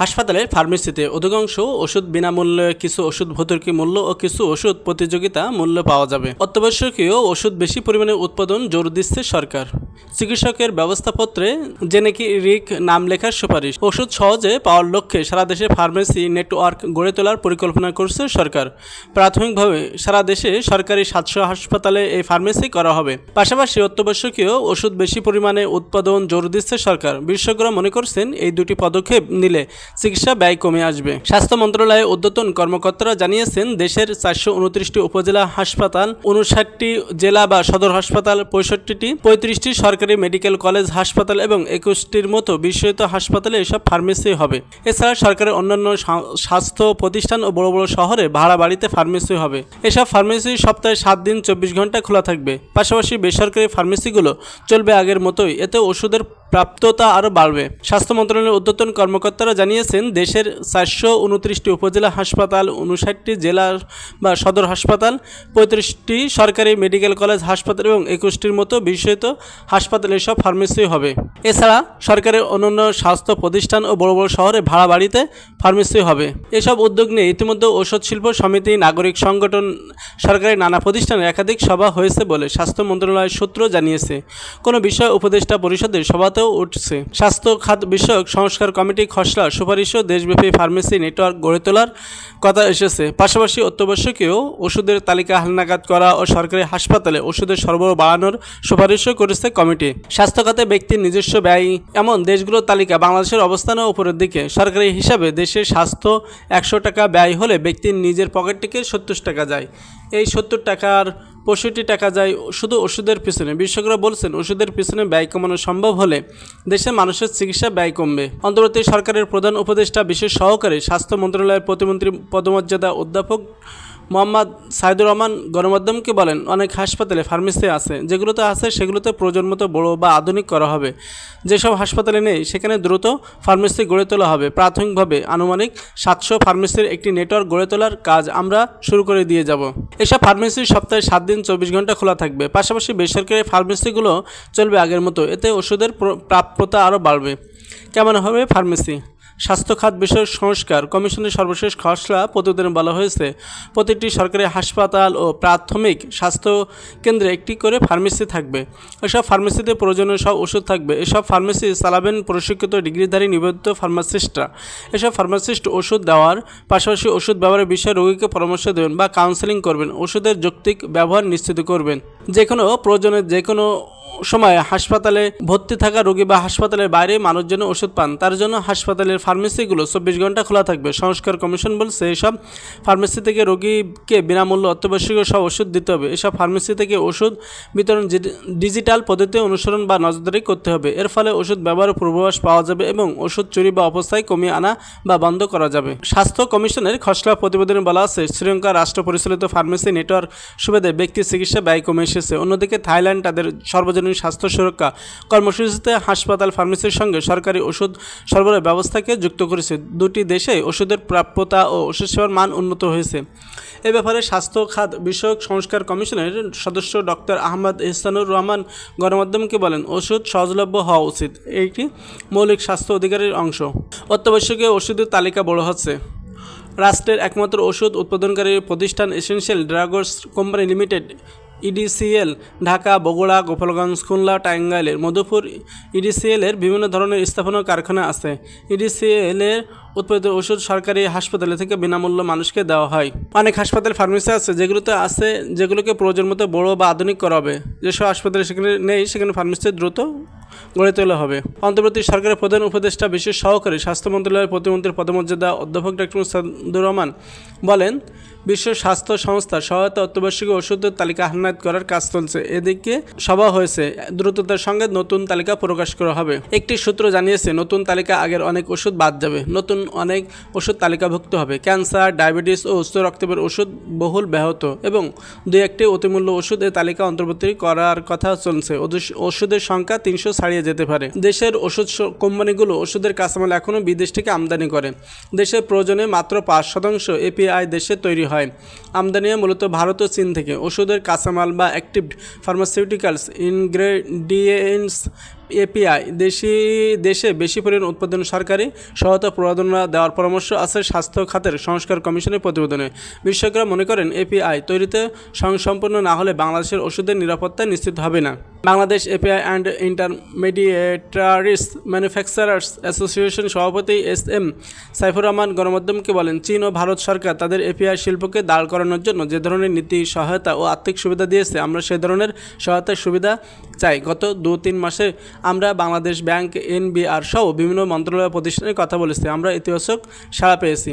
হাসপাতালের ফার্মেসিতে অধিকাংশ ওষুধ বিনামূল্যে, কিছু ওষুধ ভর্তুকি মূল্য ও কিছু ওষুধ প্রতিযোগিতা মূল্য পাওয়া যাবে। অত্যাবশ্যকীয় ওষুধ বেশি পরিমাণে উৎপাদন জোর দিচ্ছে সরকার। চিকিৎসকের ব্যবস্থাপত্রে জেনেরিক নাম লেখার সুপারিশ। ওষুধ সহজে পাওয়ার লক্ষ্যে সারা দেশে ফার্মেসি নেটওয়ার্ক গড়ে তোলার পরিকল্পনা করছে সরকার। প্রাথমিকভাবে সারা দেশে সরকারি 700 হাসপাতালে এই ফার্মেসি করা হবে। পাশাপাশি অত্যাবশ্যকীয় ওষুধ বেশি পরিমাণে উৎপাদন জোর দিচ্ছে সরকার। বিশেষজ্ঞরা মনে করছেন এই দুটি পদক্ষেপ নিলে চিকিৎসা ব্যয় কমে আসবে। স্বাস্থ্য মন্ত্রণালয়ের ঊর্ধ্বতন কর্মকর্তারা জানিয়েছেন, দেশের 429টি উপজেলা হাসপাতাল, 59টি জেলা বা সদর হাসপাতাল, 35টি সরকারি মেডিকেল কলেজ হাসপাতাল এবং 21টির মতো বিশেষায়িত হাসপাতালে এসব ফার্মেসি হবে। এছাড়া সরকারের অন্যান্য স্বাস্থ্য প্রতিষ্ঠান ও বড় বড় শহরে ভাড়া বাড়িতে ফার্মেসি হবে। এসব ফার্মেসি সপ্তাহে 7 দিন 24 ঘন্টা খোলা থাকবে। পাশাপাশি বেসরকারি ফার্মেসিগুলো চলবে আগের মতোই। এতে ওষুধের প্রাপ্যতা আরও বাড়বে। স্বাস্থ্য মন্ত্রণালয়ের ঊর্ধ্বতন কর্মকর্তারা জানিয়েছেন, দেশের 429টি উপজেলা হাসপাতাল, 59টি জেলা বা সদর হাসপাতাল, 35টি সরকারি মেডিকেল কলেজ হাসপাতাল এবং 21টির মতো বিশেষায়িত হাসপাতালে এসব ফার্মেসি হবে। এছাড়া সরকারের অন্যান্য স্বাস্থ্য প্রতিষ্ঠান ও বড় বড় শহরে ভাড়া বাড়িতে ফার্মেসি হবে। এসব উদ্যোগ নিয়ে ইতিমধ্যে ঔষধ শিল্প সমিতি, নাগরিক সংগঠন, সরকারি নানা প্রতিষ্ঠানের একাধিক সভা হয়েছে বলে স্বাস্থ্য মন্ত্রণালয়ের সূত্র জানিয়েছে। কোনো বিষয় উপদেষ্টা পরিষদের সভাতেও উঠছে। স্বাস্থ্য খাত বিষয়ক সংস্কার কমিটি খসড়া সুপারিশও দেশব্যাপী ফার্মেসি নেটওয়ার্ক গড়ে তোলার কথা এসেছে। পাশাপাশি অত্যাবশ্যকীয় ওষুধের তালিকা হালনাগাদ করা ও সরকারি হাসপাতালে ওষুধের সরবরাহ বাড়ানোর সুপারিশও করেছে কমিটি। স্বাস্থ্য খাতে ব্যক্তির নিজস্ব ব্যয় এমন দেশগুলোর তালিকা বাংলাদেশের অবস্থানও উপরের দিকে। সরকারি হিসাবে দেশের স্বাস্থ্য 100 টাকা ব্যয় হলে ব্যক্তির নিজের পকেট থেকে 70 টাকা যায়। এই 70 টাকার 65 টাকা যায় শুধু ওষুধের পিছনে। বিশেষজ্ঞরা বলছেন, ওষুধের পিছনে ব্যয় কমানো সম্ভব হলে দেশের মানুষের চিকিৎসা ব্যয় কমবে। অন্তর্বর্তী সরকারের প্রধান উপদেষ্টা বিশেষ সহকারী স্বাস্থ্য মন্ত্রণালয়ের প্রতিমন্ত্রী পদমর্যাদা অধ্যাপক মোহাম্মদ সাইদুর রহমান গণমাধ্যমকে বলেন, অনেক হাসপাতালে ফার্মেসি আছে, যেগুলোতে আছে সেগুলোতে প্রয়োজন মতো বড় বা আধুনিক করা হবে। যেসব হাসপাতালে নেই সেখানে দ্রুত ফার্মেসি গড়ে তোলা হবে। প্রাথমিকভাবে আনুমানিক 700 ফার্মেসির একটি নেটওয়ার্ক গড়ে তোলার কাজ আমরা শুরু করে দিয়ে যাব। এসব ফার্মেসি সপ্তাহে 7 দিন 24 ঘন্টা খোলা থাকবে। পাশাপাশি বেসরকারি ফার্মেসিগুলো চলবে আগের মতো। এতে ওষুধের প্রাপ্যতা আরও বাড়বে। কেমন হবে ফার্মেসি? স্বাস্থ্য খাত বিষয়ক সংস্কার কমিশনের সর্বশেষ খসড়া প্রতিবেদনে বলা হয়েছে, প্রতিটি সরকারি হাসপাতাল ও প্রাথমিক স্বাস্থ্য কেন্দ্রে একটি করে ফার্মেসি থাকবে। এসব ফার্মেসিতে প্রয়োজনীয় সব ওষুধ থাকবে। এসব ফার্মেসি চালাবেন প্রশিক্ষিত ডিগ্রিধারী নিবন্ধিত ফার্মাসিস্টরা। এসব ফার্মাসিস্ট ওষুধ দেওয়ার পাশাপাশি ওষুধ ব্যবহারের বিষয়ে রোগীকে পরামর্শ দেবেন বা কাউন্সেলিং করবেন। ওষুধের যৌক্তিক ব্যবহার নিশ্চিত করবেন। যে কোনো প্রয়োজনে যে কোনো সময় হাসপাতালে ভর্তি থাকা রোগী বা হাসপাতালের বাইরে মানুষ যেন ওষুধ পান, তার জন্য হাসপাতালের ফার্মেসিগুলো 24 ঘন্টা খোলা থাকবে। সংস্কার কমিশন বলছে, এসব ফার্মেসি থেকে রোগীকে বিনামূল্যে অত্যাবশ্যকীয় সব ওষুধ দিতে হবে। এসব ফার্মেসি থেকে ওষুধ বিতরণ ডিজিটাল পদ্ধতি অনুসরণ বা নজরদারি করতে হবে। এর ফলে ওষুধ ব্যবহারের পূর্বাভাস পাওয়া যাবে এবং ওষুধ চুরি বা অপচয় কমিয়ে আনা বা বন্ধ করা যাবে। স্বাস্থ্য কমিশনের খসড়া প্রতিবেদনে বলা আছে, শ্রীলঙ্কা রাষ্ট্র পরিচালিত ফার্মেসি নেটওয়ার্ক সুবিধায় ব্যক্তির চিকিৎসা ব্যয় কমে এসেছে। অন্যদিকে থাইল্যান্ড তাদের সর্বজনীন স্বাস্থ্য সুরক্ষা কর্মসূচিতে হাসপাতাল ফার্মেসির সঙ্গে সরকারি ওষুধ সরবরাহ ব্যবস্থাকে যুক্ত করেছে। দুটি দেশে ওষুধের প্রাপ্যতা ও ওষুধ সেবার মান উন্নত হয়েছে। এ ব্যাপারে স্বাস্থ্য খাত বিষয়ক সংস্কার কমিশনের সদস্য ডক্টর আহমদ ইহসানুর রহমান গণমাধ্যমকে বলেন, ওষুধ সহজলভ্য হওয়া উচিত, এটি মৌলিক স্বাস্থ্য অধিকারের অংশ। অত্যাবশ্যকীয় ওষুধের তালিকা বড় হচ্ছে। রাষ্ট্রের একমাত্র ওষুধ উৎপাদনকারী প্রতিষ্ঠান essential drugs company limited EDCL Dhaka, Bogura, Gopalganj, Khulna, টাঙ্গাইলের মধুপুর ইডিসিএলের বিভিন্ন ধরনের স্থাপনা কারখানা আছে। ইডিসিএলের উৎপাদিত ওষুধ সরকারি হাসপাতালে থেকে বিনামূল্যে মানুষকে দেওয়া হয়। অনেক হাসপাতাল ফার্মেসি আছে যেগুলোকে প্রয়োজন মতো বড় বা আধুনিক করা হবে। যেসব হাসপাতালে সেখানে নেই সেখানে ফার্মেসি দ্রুত গড়ে তোলা হবে। অন্তর্বর্তী সরকারের প্রধান উপদেষ্টা বিশেষ সহকারী স্বাস্থ্য মন্ত্রণালয়ের প্রতিমন্ত্রীর পদমর্যাদা অধ্যাপক ডক্টর সাইদুর রহমান বলেন, বিশ্ব স্বাস্থ্য সংস্থার সহায়তা অত্যাবশ্যকীয় ওষুধের তালিকা হালনাগাদ করার কাজ চলছে। এদিকে সভা হয়েছে, দ্রুততার সঙ্গে নতুন তালিকা প্রকাশ করা হবে। একটি সূত্র জানিয়েছে, নতুন তালিকা আগের অনেক ওষুধ বাদ যাবে, নতুন অনেক ওষুধ তালিকাভুক্ত হবে। ক্যান্সার, ডায়াবেটিস ও উচ্চ রক্তচাপের ওষুধ বহুল ব্যাহত এবং 2-1টি অতিমূল্য ওষুধ এই তালিকা অন্তর্ভুক্ত করার কথা চলছে। ওষুধের সংখ্যা 300 ছাড়িয়ে যেতে পারে। দেশের ওষুধ কোম্পানিগুলো ওষুধের কাঁচামাল এখনও বিদেশ থেকে আমদানি করে। দেশের প্রয়োজনে মাত্র 5% এপিআই দেশে তৈরি হয়। আমদানি মূলত ভারত ও চীন থেকে। ওষুধের কাঁচামাল বা অ্যাক্টিভ ফার্মাসিউটিক্যালস ইনগ্রেডিয়েন্টস এপিআই দেশে বেশি পরিমাণ উৎপাদন সরকারি সহায়তা প্রণোদনা দেওয়ার পরামর্শ আছে স্বাস্থ্য খাতের সংস্কার কমিশনের প্রতিবেদনে। বিশেষজ্ঞরা মনে করেন এপিআই তৈরিতে স্বয়ংসম্পূর্ণ না হলে বাংলাদেশের ওষুধের নিরাপত্তা নিশ্চিত হবে না। Bangladesh API and intermediaries manufacturers association সভাপতি এস.এম. সাইফুর রহমান গণমাধ্যমকে বলেন, চীন ও ভারত সরকার তাদের এপিআই শিল্পকে দাঁড় করানোর জন্য যে ধরনের নীতি সহায়তা ও আর্থিক সুবিধা দিয়েছে, আমরা সে ধরনের সহায়তার সুবিধা চাই। গত 2-3 মাসে আমরা বাংলাদেশ ব্যাংক, এনবিআর সহ বিভিন্ন মন্ত্রণালয় প্রতিষ্ঠানের কথা বলেছি, আমরা ইতিবাচক সাড়া পেয়েছি।